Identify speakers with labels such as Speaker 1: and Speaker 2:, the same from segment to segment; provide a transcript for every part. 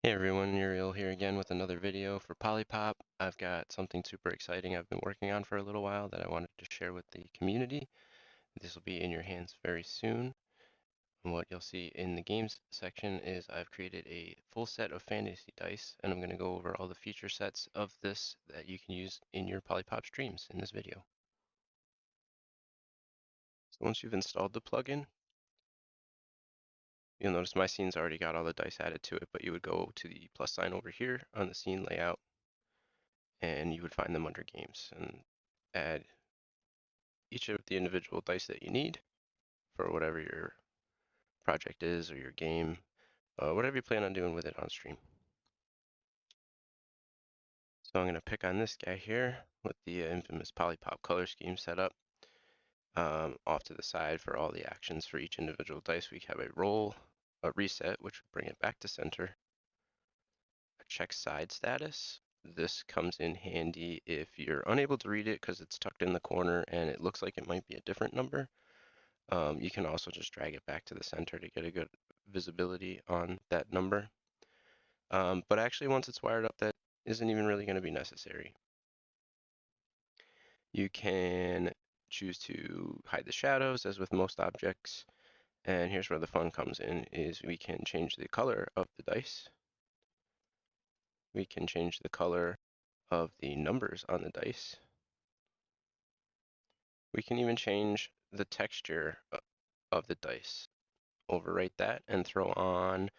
Speaker 1: Hey everyone, Uriel here again with another video for Polypop. I've got something super exciting I've been working on for a little while that I wanted to share with the community. This will be in your hands very soon. And what you'll see in the games section is I've created a full set of fantasy dice, and I'm going to go over all the feature sets of this that you can use in your Polypop streams in this video. So once you've installed the plugin, you'll notice my scene's already got all the dice added to it, but you would go to the plus sign over here on the scene layout, and you would find them under games and add each of the individual dice that you need for whatever your project is or your game, whatever you plan on doing with it on stream. So I'm going to pick on this guy here with the infamous Polypop color scheme set up. Off to the side for all the actions for each individual dice, we have a roll, a reset, which would bring it back to center, a check side status. This comes in handy if you're unable to read it because it's tucked in the corner and it looks like it might be a different number. You can also just drag it back to the center to get a good visibility on that number. But actually, once it's wired up, that isn't even really going to be necessary. You can choose to hide the shadows, as with most objects. And here's where the fun comes in, is we can change the color of the dice. We can change the color of the numbers on the dice. We can even change the texture of the dice. Overwrite that and throw on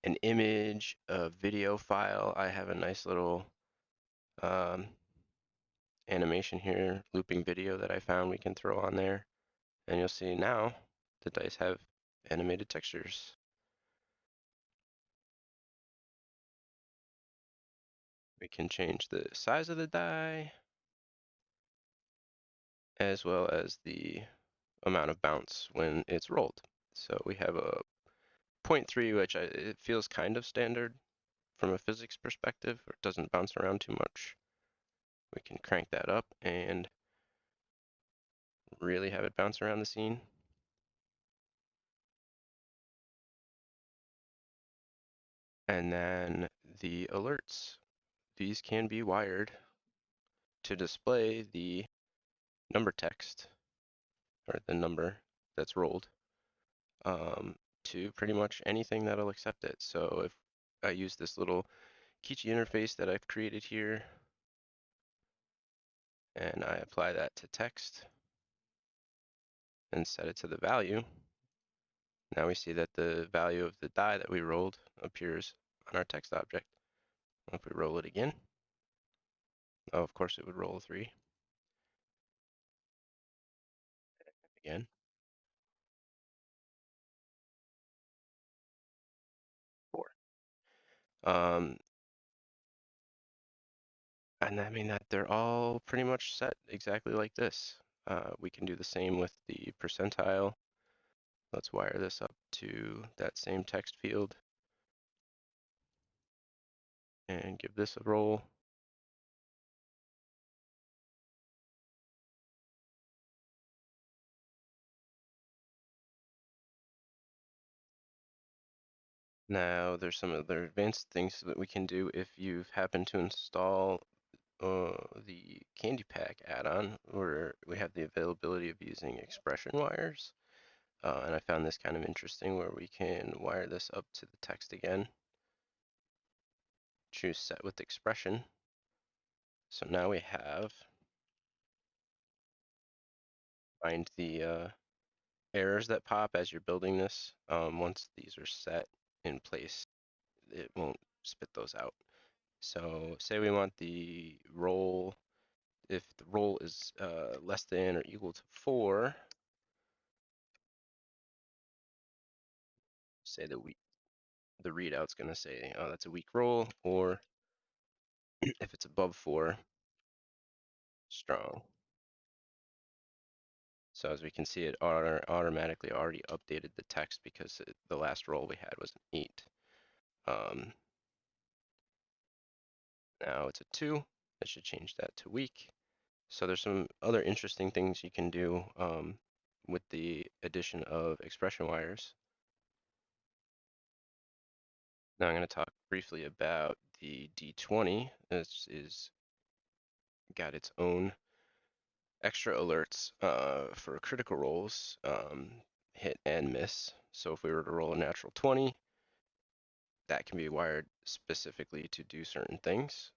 Speaker 1: an image, a video file. I have a nice little animation here, looping video that I found we can throw on there. And you'll see now the dice have animated textures. We can change the size of the die, as well as the amount of bounce when it's rolled. So we have a 0.3, which it feels kind of standard from a physics perspective. It doesn't bounce around too much. We can crank that up and really have it bounce around the scene. And then the alerts. These can be wired to display the number text, or the number that's rolled, to pretty much anything that'll accept it. So if I use this little Kichi interface that I've created here, and I apply that to text and set it to the value, now we see that the value of the die that we rolled appears on our text object. If we roll it again, oh, of course it would roll a 3. Again. Four. And I mean that they're all pretty much set exactly like this. We can do the same with the percentile. Let's wire this up to that same text field and give this a roll. Now there's some other advanced things that we can do if you've happened to install the Candy Pack add-on, where we have the availability of using expression wires. And I found this kind of interesting, where we can wire this up to the text again. Choose set with expression. So now we have, find the errors that pop as you're building this. Once these are set in place, it won't spit those out. So say we want the roll, if the roll is less than or equal to 4, say the readout's going to say, oh, that's a weak roll, or if it's above 4, strong. So as we can see, it automatically already updated the text because the last roll we had was an 8. Now it's a 2. I should change that to weak. So there's some other interesting things you can do with the addition of expression wires. Now I'm going to talk briefly about the D20. This is got its own extra alerts for critical rolls, hit and miss. So if we were to roll a natural 20, that can be wired specifically to do certain things.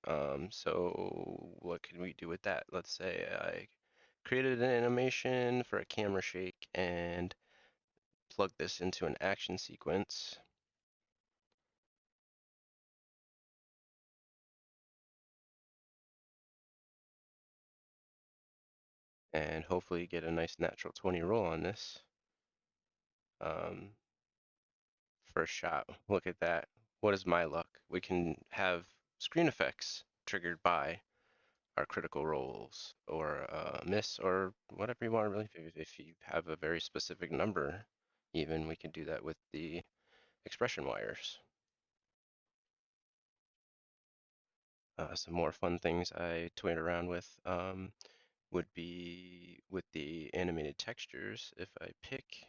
Speaker 1: So what can we do with that? Let's say I created an animation for a camera shake and plug this into an action sequence. And hopefully get a nice natural 20 roll on this. First shot, look at that. What is my luck? We can have screen effects triggered by our critical rolls or miss or whatever you want. Really, if you have a very specific number, even we can do that with the expression wires. Some more fun things I toyed around with would be with the animated textures. If I pick,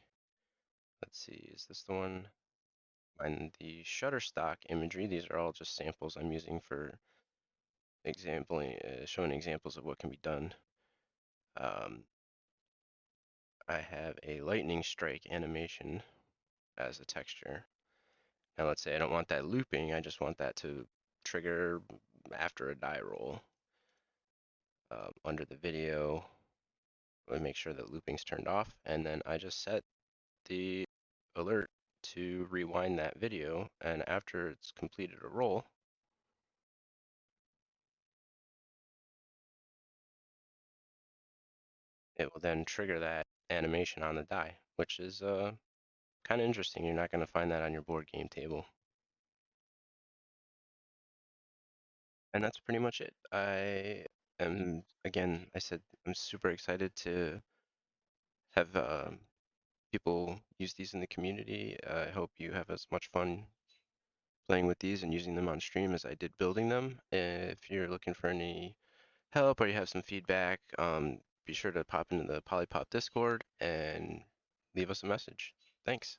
Speaker 1: let's see, is this the one? And the Shutterstock imagery, these are all just samples I'm using for showing examples of what can be done. I have a lightning strike animation as a texture. Now let's say I don't want that looping, I just want that to trigger after a die roll. Under the video, we make sure that looping's turned off, and then I just set the alert to rewind that video, and after it's completed a roll, it will then trigger that animation on the die, which is kind of interesting. You're not going to find that on your board game table. And that's pretty much it. I am, again, I said I'm super excited to have people use these in the community. I hope you have as much fun playing with these and using them on stream as I did building them. If you're looking for any help or you have some feedback, be sure to pop into the Polypop Discord and leave us a message. Thanks.